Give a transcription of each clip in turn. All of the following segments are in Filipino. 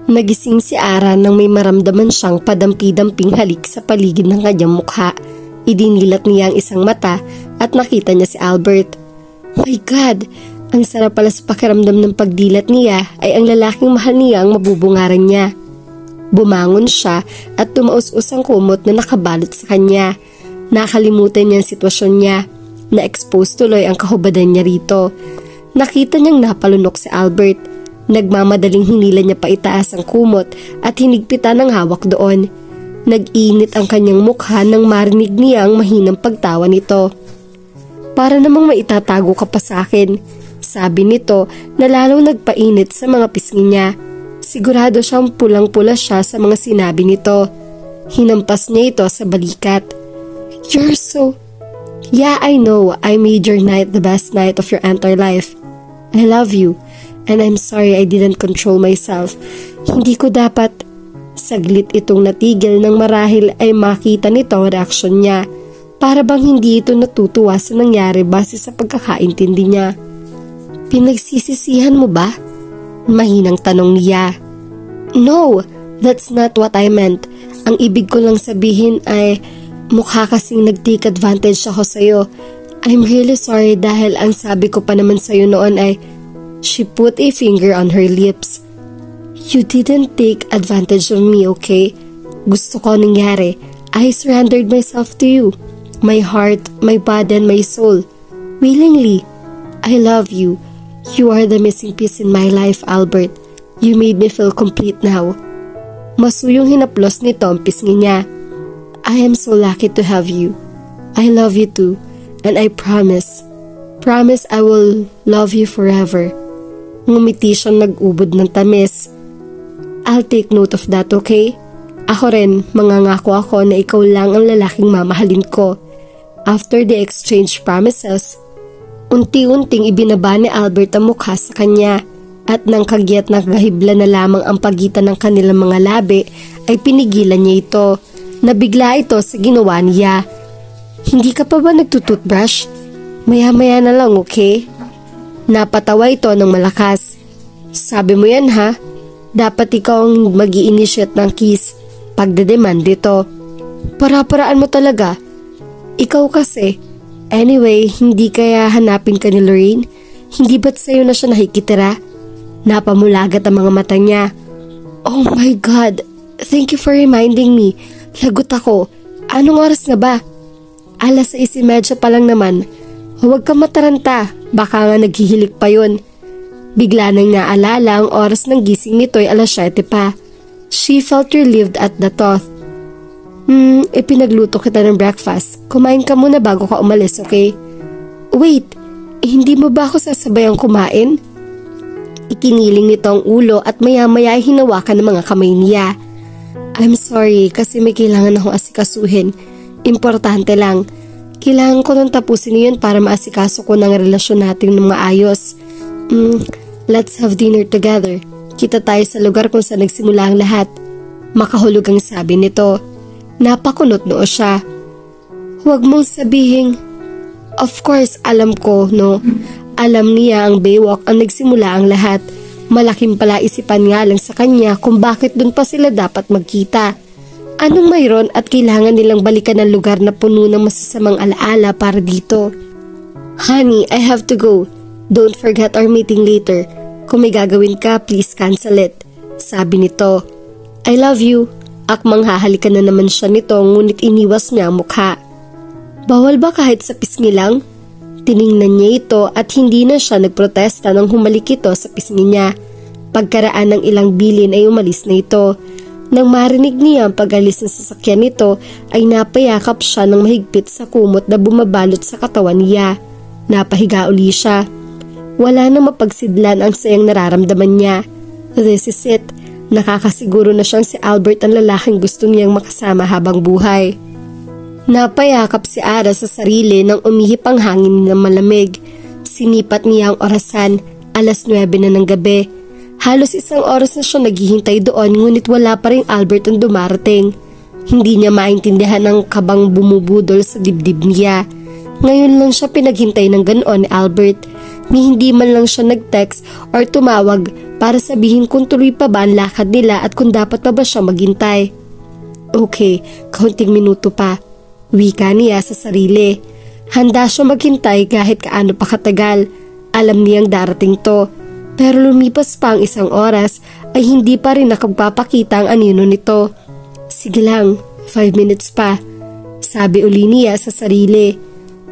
Nagising si Ara nang may maramdaman siyang padampi-damping halik sa paligid ng kanyang mukha. Idinilat niya ang isang mata at nakita niya si Albert. My God! Ang sarap pala sa pakiramdam ng pagdilat niya ay ang lalaking mahal niya ang mabubungaran niya. Bumangon siya at tumaus-us ang kumot na nakabalot sa kanya. Nakalimutan niya ang sitwasyon niya. Na-expose tuloy ang kahubadan niya rito. Nakita niyang napalunok si Albert. Nagmamadaling hinila niya pa itaas ang kumot at hinigpitan ang hawak doon. Nag-init ang kanyang mukha nang marinig niya ang mahinang pagtawa nito. Para namang maitatago ka pa sa akin, sabi nito na lalong nagpainit sa mga pisngi niya. Sigurado siyang pulang-pula siya sa mga sinabi nito. Hinampas niya ito sa balikat. You're so... Yeah, I know I made your night the best night of your entire life. I love you. And I'm sorry I didn't control myself. Hindi ko dapat... Saglit itong natigil nang marahil ay makita nito ang reaksyon niya. Para bang hindi ito natutuwa sa nangyari base sa pagkakaintindi niya. Pinagsisisihan mo ba? Mahinang tanong niya. No, that's not what I meant. Ang ibig ko lang sabihin ay mukha kasing nag-take advantage ako sa'yo. I'm really sorry dahil ang sabi ko pa naman sa'yo noon ay... She put a finger on her lips. You didn't take advantage of me, okay? Gusto ko nangyari. I surrendered myself to you. My heart, my body, and my soul. Willingly. I love you. You are the missing piece in my life, Albert. You made me feel complete now. Masuyong hinaplos nito ang pisngi niya. I am so lucky to have you. I love you too. And I promise I will love you forever. Ngumiti siyang nag-ubod ng tamis. I'll take note of that, okay? Ako rin, mangangako ako na ikaw lang ang lalaking mamahalin ko. After the exchange promises, unti-unting ibinaba ni Albert ang mukha sa kanya at nang kagyat na kahibla na lamang ang pagitan ng kanilang mga labi ay pinigilan niya ito. Nabigla ito sa ginawa niya. Hindi ka pa ba nagtututbrush? Maya-maya na lang, okay? Napatawa ito ng malakas. Sabi mo yan ha? Dapat ikaw ang mag-i-initiate ng kiss. Pagdedemand dito. Para-paraan mo talaga. Ikaw kasi. Anyway, hindi kaya hanapin ka ni Lorraine? Hindi ba't sa'yo na siya nakikitira? Napamulagat ang mga mata niya. Oh my God! Thank you for reminding me. Lagot ako. Anong oras na ba? 6:30 pa lang naman. Huwag kang mataranta. Baka nga naghihilik pa yun. Bigla nang naalala ang oras ng gising nito ay 7:00 pa. She felt relieved at the thought. Ipinagluto kita ng breakfast. Kumain ka muna bago ka umalis, okay? Wait, hindi mo ba ako sasabayang kumain? Ikiniling nito ang ulo at maya-maya ay hinawakan ng mga kamay niya. I'm sorry kasi may kailangan akong asikasuhin. Importante lang. Kailangan ko nang tapusin yun para maasikaso ko ng relasyon natin ng maayos. Let's have dinner together. Kita tayo sa lugar kung saan nagsimula ang lahat. Makahulog ang sabi nito. Napakunot noo siya. Huwag mong sabihin. Of course, alam ko, no? Alam niya ang Baywalk ang nagsimula ang lahat. Malaking palaisipan nga lang sa kanya kung bakit dun pa sila dapat magkita. Anong mayroon at kailangan nilang balikan ang lugar na puno ng masasamang alaala para dito? Honey, I have to go. Don't forget our meeting later. Kung may gagawin ka, please cancel it. Sabi nito. I love you. Akmang hahalikan na naman siya nito ngunit iniwas niya ang mukha. Bawal ba kahit sa pisngi lang? Tiningnan niya ito at hindi na siya nagprotesta nang humalik ito sa pisngi niya. Pagkaraan ng ilang bilin ay umalis na ito. Nang marinig niya ang pag-alis ng sasakyan nito ay napayakap siya ng mahigpit sa kumot na bumabalot sa katawan niya. Napahiga uli siya. Wala na mapagsidlan ang sayang nararamdaman niya. This is it. Nakakasiguro na siyang si Albert ang lalaking gusto niyang makasama habang buhay. Napayakap si Ara sa sarili nang umihip ang hangin ng malamig. Sinipat niya ang orasan, 9:00 na ng gabi. Halos 1 oras na siya naghihintay doon ngunit wala pa ring Albert ang dumarating. Hindi niya maintindihan ang kabang bumubudol sa dibdib niya. Ngayon lang siya pinaghintay ng ganoon ni Albert. Ni hindi man lang siya nag-text or tumawag para sabihin kung tuloy pa ba ang lakad nila at kung dapat pa ba siya maghintay. Okay, kaunting minuto pa. Wika niya sa sarili. Handa siya maghintay kahit kaano pa katagal. Alam niyang darating to. Pero lumipas pa ang 1 oras ay hindi pa rin nakapapakita ang anino nito. Sige lang, 5 minutes pa. Sabi uli niya sa sarili.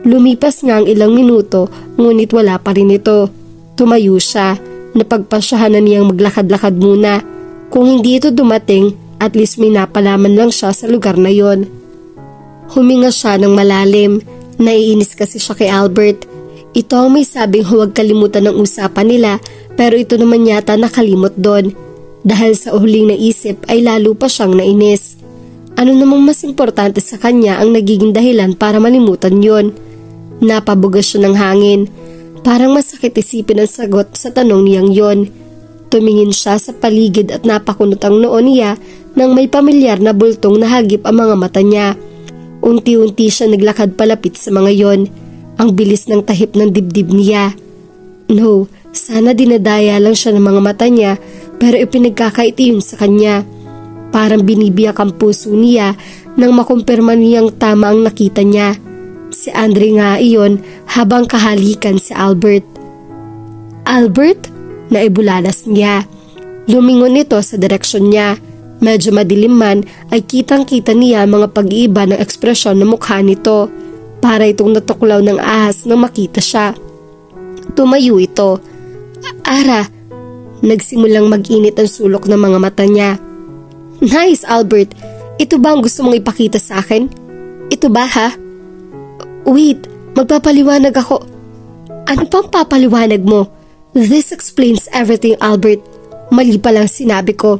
Lumipas nga ang ilang minuto ngunit wala pa rin ito. Tumayo siya. Napagpasyahan na niyang maglakad-lakad muna. Kung hindi ito dumating, at least may napalaman lang siya sa lugar na yon. Huminga siya ng malalim. Naiinis kasi siya kay Albert. Ito ang may sabing huwag kalimutan ng usapan nila pero ito naman yata nakalimot doon. Dahil sa huling naisip ay lalo pa siyang nainis. Ano namang mas importante sa kanya ang nagiging dahilan para malimutan yon? Napabugas siya ng hangin. Parang masakit isipin ang sagot sa tanong niyang yon. Tumingin siya sa paligid at napakunot ang noo niya nang may pamilyar na bultong nahagip ang mga mata niya. Unti-unti siya naglakad palapit sa mga yon. Ang bilis ng tahip ng dibdib niya. No, sana dinadaya lang siya ng mga mata niya pero ipinagkakaiti yun sa kanya. Parang binibiyak ang puso niya nang makumpirma niyang tama ang nakita niya. Si Andre nga iyon habang kahalikan si Albert. Albert? Naibulalas niya. Lumingon ito sa direksyon niya. Medyo madilim man ay kitang-kita niya mga pag-iiba ng ekspresyon ng mukha nito. Para itong natuklaw ng ahas nang makita siya. Tumayo ito. Ara! Nagsimulang mag-init ang sulok ng mga mata niya. Nice, Albert. Ito ba ang gusto mong ipakita sa akin? Ito ba ha? Wait, magpapaliwanag ako. Ano pang papaliwanag mo? This explains everything, Albert. Mali pa lang sinabi ko.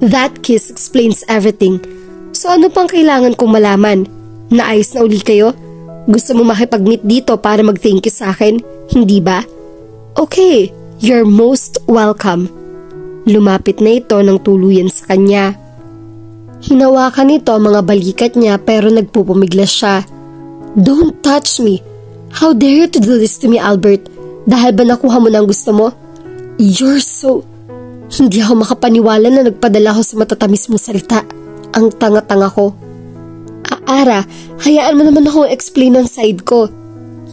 That kiss explains everything. So ano pang kailangan kong malaman? Naayos na uli kayo? Gusto mo makipag-meet dito para mag-thank you sa akin? Hindi ba? Okay, you're most welcome. Lumapit na ito ng tuluyan sa kanya. Hinawakan nito ang mga balikat niya pero nagpupumiglas siya. Don't touch me. How dare you to do this to me, Albert? Dahil ba nakuha mo ng gusto mo? You're so... Hindi ako makapaniwala na nagpadala ako sa matatamis mong salita. Ang tanga-tanga ko. Ara, hayaan mo naman akong explain ang side ko.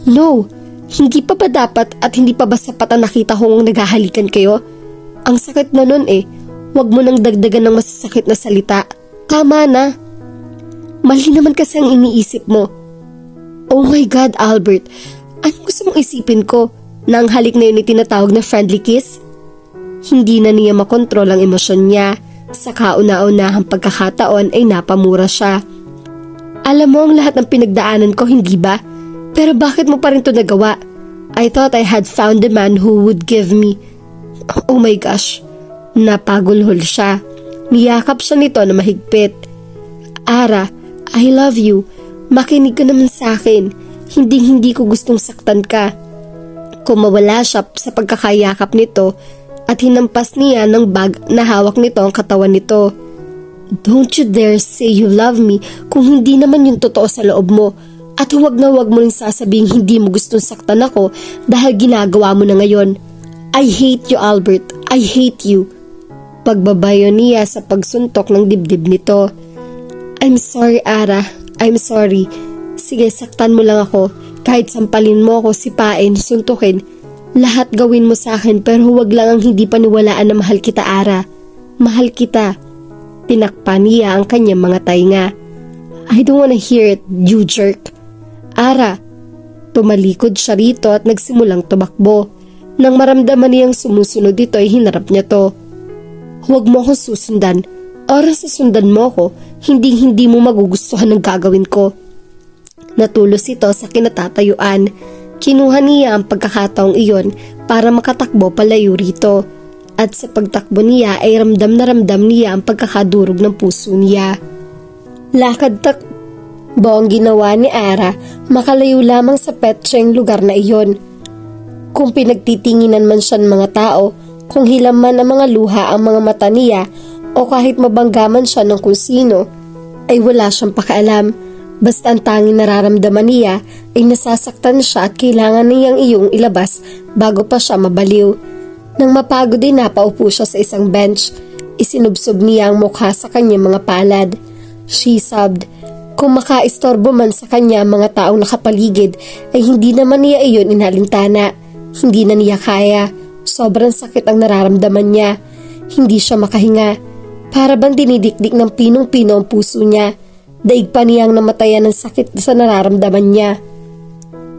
No, hindi pa ba dapat at hindi pa ba sapat ang nakita kong naghahalikan kayo? Ang sakit na nun eh. Huwag mo nang dagdagan ng masasakit na salita. Tama na. Mali naman kasi ang iniisip mo. Oh my God, Albert. Anong gusto mong isipin ko? Na ang halik na yun ay tinatawag na friendly kiss? Hindi na niya makontrol ang emosyon niya. Sa kauna-unahang pagkakataon ay napamura siya. Alam mo ang lahat ng pinagdaanan ko, hindi ba? Pero bakit mo pa rin to nagawa? I thought I had found the man who would give me... Oh my gosh. Napagulhol siya. Niyakap siya nito na mahigpit. Ara, I love you. Makinig ka naman sa akin. Hindi ko gustong saktan ka. Kumawala siya sa pagkakayakap nito at hinampas niya ng bag na hawak nito ang katawan nito. Don't you dare say you love me kung hindi naman yung totoo sa loob mo. At huwag na huwag mo rin sasabing hindi mo gustong saktan ako dahil ginagawa mo na ngayon. I hate you, Albert. I hate you. Pagbabayo niya sa pagsuntok ng dibdib nito. I'm sorry, Ara. I'm sorry. Sige, saktan mo lang ako. Kahit sampalin mo ako, sipain, suntukin. Lahat gawin mo sa akin pero huwag lang ang hindi paniwalaan na mahal kita, Ara. Mahal kita. Tinakpan niya ang kanyang mga tainga. I don't wanna hear it, you jerk. Ara. Tumalikod siya rito at nagsimulang tumakbo. Nang maramdaman niyang sumusunod dito ay hinarap niya to. Huwag mo akong susundan. Oras sa sundan mo ko, hindi mo magugustuhan ng gagawin ko. Natulos ito sa kinatatayuan. Kinuha niya ang pagkakataong iyon para makatakbo palayo rito. At sa pagtakbo niya ay ramdam na ramdam niya ang pagkakadurog ng puso niya. Lakad-takbo ang ginawa ni Ara, makalayo lamang sa petsyeng lugar na iyon. Kung pinagtitinginan man siya ng mga tao, kung hilam man ang mga luha ang mga mata niya, o kahit mabanggaman siya ng kung sino, ay wala siyang pakialam. Basta ang tanging nararamdaman niya ay nasasaktan siya at kailangan niyang iyong ilabas bago pa siya mabaliw. Nang mapagod din napaupo siya sa isang bench. Isinubsob niya ang mukha sa kanyang mga palad. She sobbed. Kung makaistorbo man sa kanya mga taong nakapaligid ay hindi naman niya iyon inalintana. Hindi na niya kaya. Sobrang sakit ang nararamdaman niya. Hindi siya makahinga. Para bang dinidikdik ng pinong-pino ang puso niya. Daig pa niyang namatayan ng sakit sa nararamdaman niya.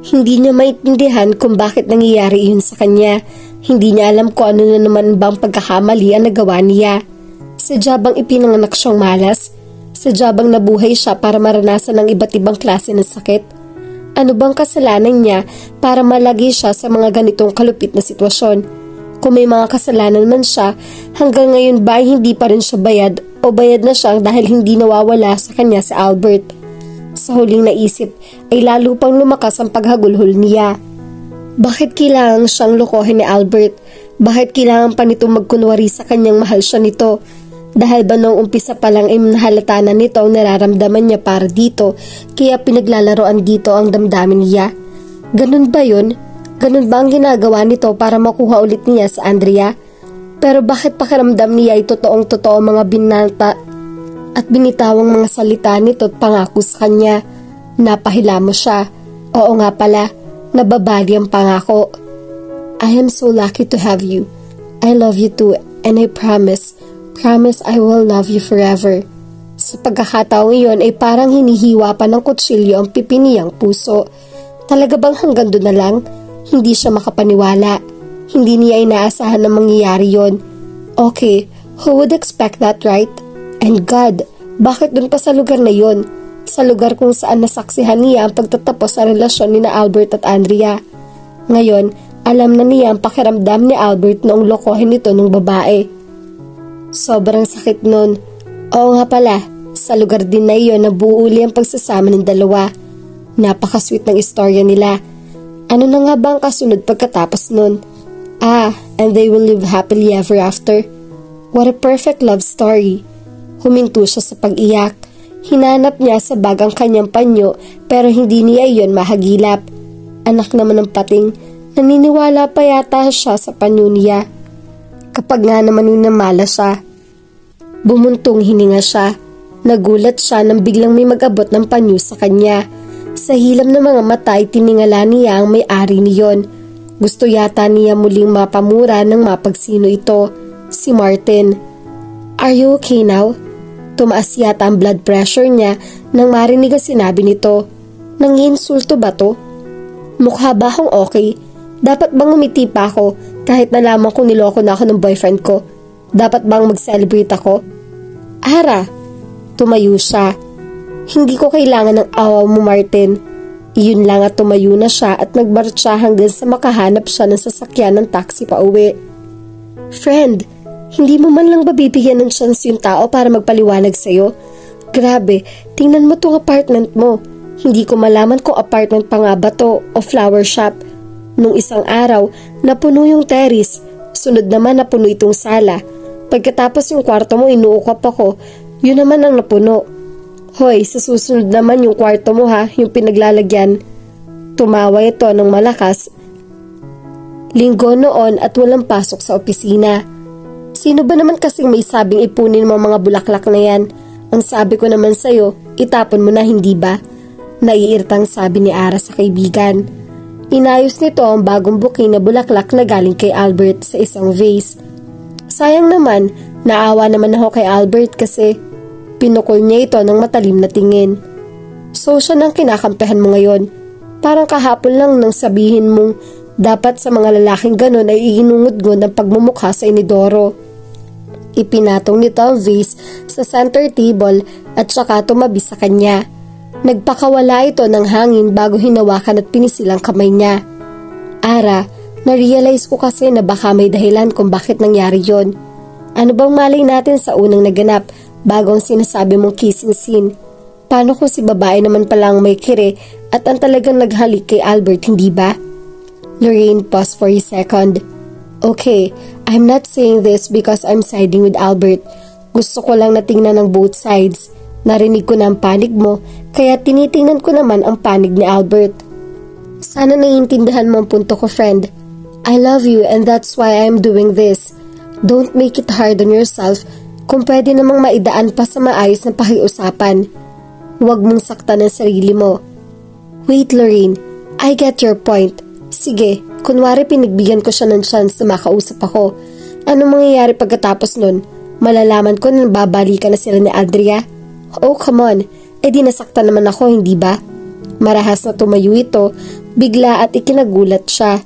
Hindi niya maintindihan kung bakit nangyayari iyon sa kanya. Hindi niya alam kung ano na naman bang pagkakamali ang nagawa niya. Sadya bang ipinanganak siyang malas? Sadya bang nabuhay siya para maranasan ng iba't ibang klase ng sakit? Ano bang kasalanan niya para malagi siya sa mga ganitong kalupit na sitwasyon? Kung may mga kasalanan man siya, hanggang ngayon ba hindi pa rin siya bayad o bayad na siya dahil hindi nawawala sa kanya si Albert? Sa huling naisip ay lalo pang lumakas ang paghagulhol niya. Bakit kailangan siyang lokohin ni Albert? Bakit kailangan pa nito magkunwari sa kanyang mahal siya nito? Dahil ba noong umpisa pa lang ay nahalata na nito ang nararamdaman niya para dito, kaya pinaglalaroan dito ang damdamin niya? Ganun ba yun? Ganun ba ang ginagawa nito para makuha ulit niya sa Andrea? Pero bakit pakiramdam niya ay totoong-totoo mga binata at binitawang mga salita nito at pangako sa kanya? Napahila mo siya. Oo nga pala. Nababali ang pangako. I am so lucky to have you. I love you too and I promise I will love you forever. Sa pagkakataong iyon ay parang hinihiwa pa ng kutsilyo ang pipiniyang puso. Talaga bang hanggang doon na lang? Hindi siya makapaniwala. Hindi niya inaasahan na mangyayari yon. Okay, who would expect that, right? And God, bakit doon pa sa lugar na yon? Sa lugar kung saan nasaksihan niya ang pagtatapos sa relasyon ni na Albert at Andrea. Ngayon, alam na niya ang pakiramdam ni Albert noong lokohin nito ng babae. Sobrang sakit nun. Oo nga pala, sa lugar din na iyon nabuuli ang pagsasama ng dalawa. Napakasweet ng istorya nila. Ano na nga ba ang kasunod pagkatapos nun? And they will live happily ever after. What a perfect love story. Huminto siya sa pag-iyak. Hinanap niya sa bag ang kanyang panyo pero hindi niya iyon mahagilap. Anak naman ng pating, naniniwala pa yata siya sa panyo niya. Kapag nga naman ninamala siya. Bumuntong hininga siya. Nagulat siya nang biglang may mag-abot ng panyo sa kanya. Sa hilam ng mga mata ay tiningala niya ang may-ari niyon. Gusto yata niya muling mapamura ng mapagsino ito, si Martin. Are you okay now? Tumaas yata ang blood pressure niya nang marinig ang sinabi nito. Nangiinsulto ba to? Mukha ba akong okay? Dapat bang umiti pa ako kahit nalaman kong niloko na ako ng boyfriend ko? Dapat bang mag-celebrate ako? Ara! Tumayo siya. Hindi ko kailangan ng awa mo, Martin. Iyon lang at tumayo na siya at nagmarcha hanggang sa makahanap siya ng sasakyan ng taxi pa uwi. Friend! Hindi mo man lang ba bibigyan ng chance yung tao para magpaliwanag sa'yo? Grabe, tingnan mo tong apartment mo. Hindi ko malaman kung apartment pa nga ba to o flower shop. Nung isang araw, napuno yung terrace. Sunod naman napuno itong sala. Pagkatapos yung kwarto mo inuukap ako, yun naman ang napuno. Hoy, sa susunod naman yung kwarto mo ha, yung pinaglalagyan. Tumawa ito ng malakas. Linggo noon at walang pasok sa opisina. Sino ba naman kasing may sabing ipunin mo mga bulaklak na yan? Ang sabi ko naman sa'yo, itapon mo na hindi ba? Naiirtang sabi ni Ara sa kaibigan. Inayos nito ang bagong bouquet na bulaklak na galing kay Albert sa isang vase. Sayang naman, naawa naman ako kay Albert kasi pinukol niya ito ng matalim na tingin. So siya nang kinakampihan mo ngayon. Parang kahapon lang nang sabihin mong dapat sa mga lalaking ganon ay iginungod-ngod ang pagmumukha sa inidoro. Ipinatong nito ang vase sa center table at saka tumabi sa kanya. Nagpakawala ito ng hangin bago hinawakan at pinisilang kamay niya. Ara, na-realize ko kasi na baka may dahilan kung bakit nangyari yon. Ano bang malay natin sa unang naganap bago ang sinasabi mong kissing scene? Paano kung si babae naman palang may kire at ang talagang naghalik kay Albert, hindi ba? Lorraine paused for a second. Okay, I'm not saying this because I'm siding with Albert. Gusto ko lang na tingnan ng both sides. Narinig ko na ang panig mo, kaya tinitingnan ko naman ang panig ni Albert. Sana naiintindihan mo ang punto ko, friend. I love you and that's why I'm doing this. Don't make it hard on yourself kung pwede namang maidaan pa sa maayos na pakiusapan. Huwag mong saktan ang sarili mo. Wait, Lorraine. I get your point. Sige, kunwari pinagbigyan ko siya ng chance na makausap ako. Anong mangyayari pagkatapos nun? Malalaman ko na babalikan na sila ni Andrea? Oh, come on. Eh di nasaktan naman ako, hindi ba? Marahas na tumayo ito, bigla at ikinagulat siya.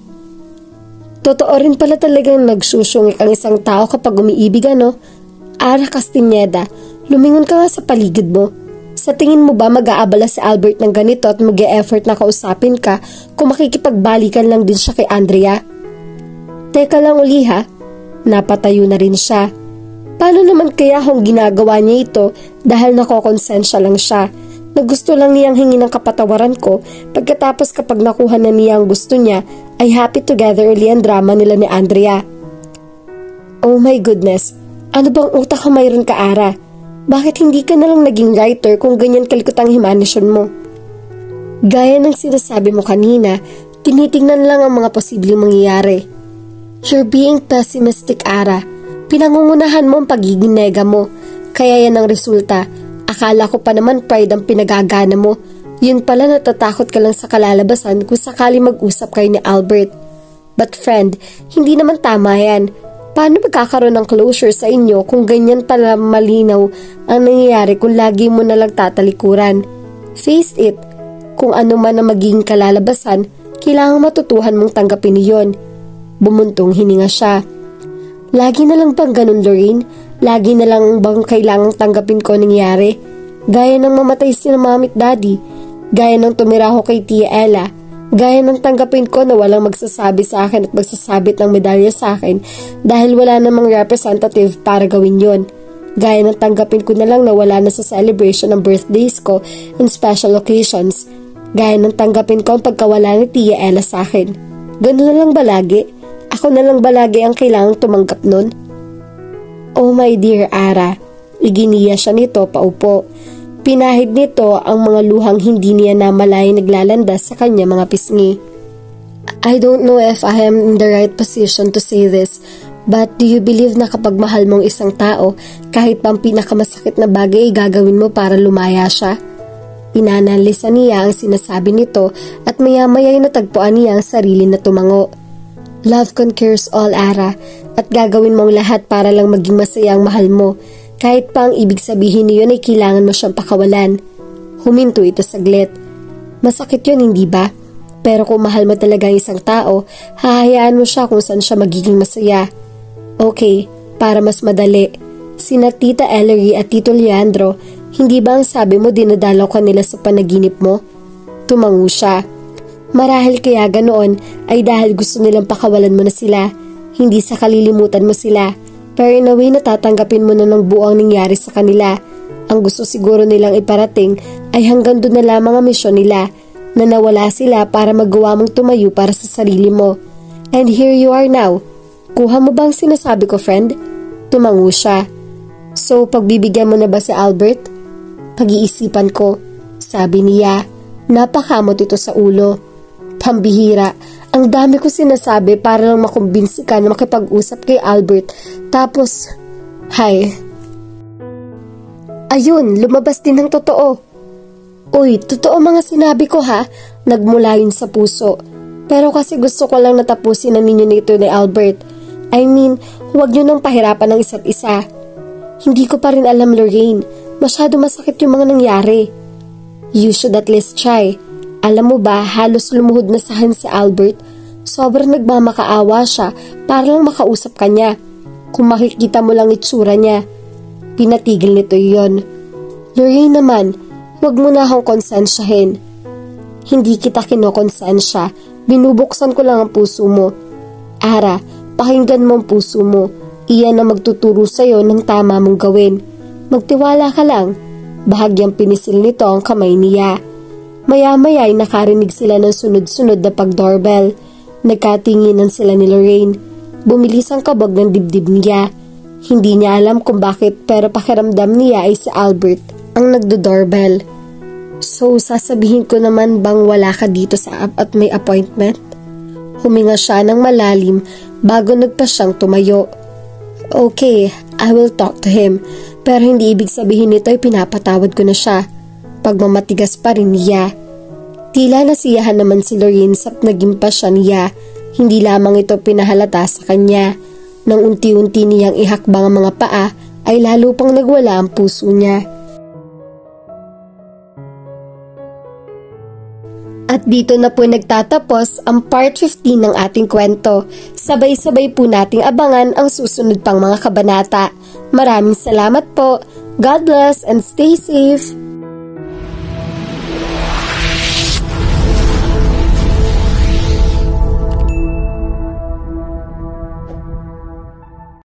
Totoo rin pala talagang nagsusungik ang isang tao kapag umiibig, ano? Ara Castañeda, lumingon ka nga sa paligid mo. Sa tingin mo ba mag-aabala si Albert ng ganito at mag-e-effort na kausapin ka kung makikipagbalikan lang din siya kay Andrea? Teka lang uli ha, napatayo na rin siya. Paano naman kaya kung ginagawa niya ito dahil nakokonsensya lang siya na gusto lang niyang hingi ng kapatawaran ko pagkatapos kapag nakuha na niya ang gusto niya ay happy together uli ang drama nila ni Andrea? Oh my goodness, ano bang utak ka mayroon ka, Ara? Bakit hindi ka nalang naging writer kung ganyan kalikot ang imahinasyon mo? Gaya ng sinasabi mo kanina, tinitingnan lang ang mga posibleng mangyayari. You're being pessimistic, Ara. Pinangungunahan mo ang pagiging nega mo. Kaya yan ang resulta. Akala ko pa naman pride ang pinagagana mo. Yun pala natatakot ka lang sa kalalabasan kung sakali mag-usap kayo ni Albert. But friend, hindi naman tama yan. Paano magkakaroon ng closure sa inyo kung ganyan pala malinaw ang nangyayari kung lagi mo nalang tatalikuran? Face it, kung ano man ang magiging kalalabasan, kailangang matutuhan mong tanggapin niyon. Bumuntong hininga siya. Lagi na lang bang ganun, Lorraine? Lagi na lang bang kailangang tanggapin ko nangyari? Gaya ng mamatay si Mami at Daddy, gaya ng tumira ko kay Tia Ella, gaya ng tanggapin ko na walang magsasabi sa akin at magsasabit ng medalya sa akin dahil wala namang representative para gawin yon. Gaya ng tanggapin ko na lang na wala na sa celebration ng birthdays ko and special occasions. Gaya ng tanggapin ko ang pagkawala ni Tia Ella sa akin. Ganun na lang ba lagi? Ako na lang ba lagi ang kailangang tumanggap nun? Oh my dear Ara, iginiya siya nito paupo. Pinahid nito ang mga luhang hindi niya namalay naglalandas sa kanya mga pisngi. I don't know if I am in the right position to say this, but do you believe na kapag mahal mong isang tao, kahit pa ang pinakamasakit na bagay ay gagawin mo para lumaya siya? Inanalisa niya ang sinasabi nito at maya-maya ay natagpuan niya ang sarili na tumango. Love conquers all, Ara, at gagawin mong lahat para lang maging masaya ang mahal mo, kahit pa ang ibig sabihin niyon ay kailangan mo siyang pakawalan. Huminto ito saglit. Masakit yun, hindi ba? Pero kung mahal mo talaga ang isang tao, hahayaan mo siya kung saan siya magiging masaya. Okay, para mas madali. Sina Tita Ellery at Tito Leandro, hindi ba ang sabi mo dinadalaw ka nila sa panaginip mo? Tumango siya. Marahil kaya ganoon ay dahil gusto nilang pakawalan mo na sila, hindi sa kalilimutan mo sila, pero in a way natatanggapin mo na ng buo ang nangyari sa kanila. Ang gusto siguro nilang iparating ay hanggang doon na lamang ang misyon nila, na nawala sila para magawa mong tumayo para sa sarili mo. And here you are now. Kuha mo ba ang sinasabi ko, friend? Tumango siya. So, pagbibigyan mo na ba si Albert? Pag-iisipan ko, sabi niya. Napakamot ito sa ulo. Pambihira, ang dami ko sinasabi para lang makumbinsi ka na makipag-usap kay Albert. Tapos, ayun, lumabas din ng totoo. Uy, totoo mga sinabi ko ha, nagmula yun sa puso. Pero kasi gusto ko lang natapusin na ninyo nito ni Albert. I mean, huwag nyo nang pahirapan ng isa't isa. Hindi ko pa rin alam, Lorraine. Masyado masakit yung mga nangyari. You should at least try. Alam mo ba, halos lumuhod na sahan si Albert. Sobrang nagmamakaawa siya para lang makausap ka niya. Kung makikita mo lang itsura niya. Pinatigil nito yon. Lorraine naman, huwag mo na akong konsensyahin. Hindi kita kinokonsensya. Binubuksan ko lang ang puso mo. Ara, pakinggan mo ang puso mo. Iyan ang magtuturo sa'yo ng tama mong gawin. Magtiwala ka lang. Bahagyang pinisil nito ang kamay niya. Maya-maya ay nakarinig sila ng sunod-sunod na pag-doorbell. Nagkatinginan sila ni Lorraine. Bumilis ang kabog ng dibdib niya. Hindi niya alam kung bakit pero pakiramdam niya ay si Albert ang nagdo-doorbell. So, sasabihin ko naman bang wala ka dito sa app at may appointment? Huminga siya ng malalim bago nagpa siyang tumayo. Okay, I will talk to him. Pero hindi ibig sabihin nito ay pinapatawad ko na siya. Pagmamatigas pa rin niya. Tila nasiyahan naman si Lorraine sa naging pasya niya. Hindi lamang ito pinahalata sa kanya. Nang unti-unti niyang ihakbang ang mga paa ay lalo pang nagwala ang puso niya. At dito na po nagtatapos ang part 15 ng ating kwento. Sabay-sabay po nating abangan ang susunod pang mga kabanata. Maraming salamat po. God bless and stay safe.